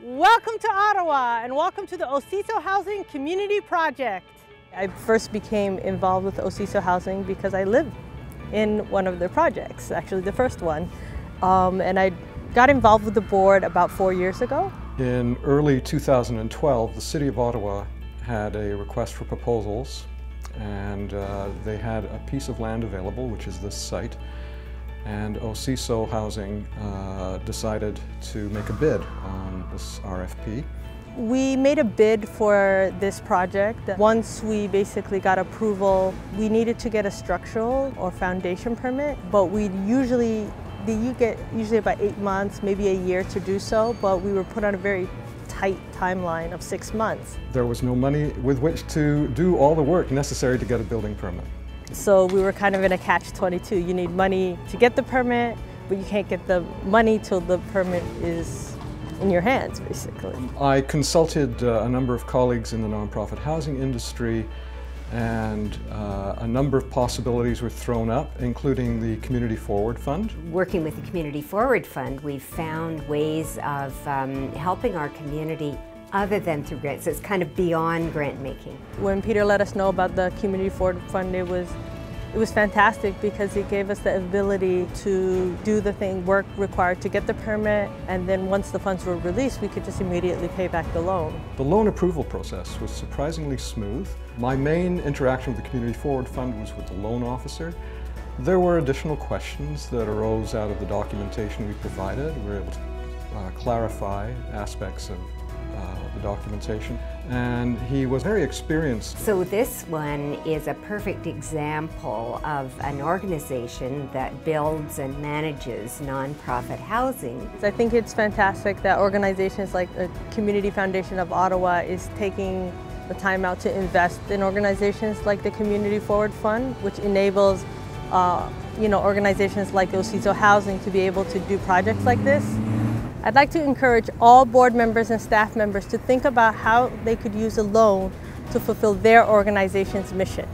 Welcome to Ottawa and welcome to the OCISO Housing Community Project. I first became involved with OCISO Housing because I lived in one of their projects, actually the first one. And I got involved with the board about 4 years ago. In early 2012, the City of Ottawa had a request for proposals, and they had a piece of land available, which is this site, and OCISO Housing decided to make a bid on this RFP. We made a bid for this project. Once we basically got approval, we needed to get a structural or foundation permit, but you get usually about 8 months, maybe a year to do so, but we were put on a very tight timeline of 6 months. There was no money with which to do all the work necessary to get a building permit. So we were kind of in a catch-22. You need money to get the permit, but you can't get the money till the permit is in your hands, basically. I consulted a number of colleagues in the nonprofit housing industry, and a number of possibilities were thrown up, including the Community Forward Fund. Working with the Community Forward Fund, we've found ways of helping our community other than through grants. So it's kind of beyond grant making. When Peter let us know about the Community Forward Fund, it was fantastic because it gave us the ability to do the work required to get the permit, and then once the funds were released, we could just immediately pay back the loan. The loan approval process was surprisingly smooth. My main interaction with the Community Forward Fund was with the loan officer. There were additional questions that arose out of the documentation we provided. We were able to clarify aspects of the documentation, and he was very experienced. So this one is a perfect example of an organization that builds and manages nonprofit housing. I think it's fantastic that organizations like the Community Foundation of Ottawa is taking the time out to invest in organizations like the Community Forward Fund, which enables organizations like OCISO Housing to be able to do projects like this. I'd like to encourage all board members and staff members to think about how they could use a loan to fulfill their organization's mission.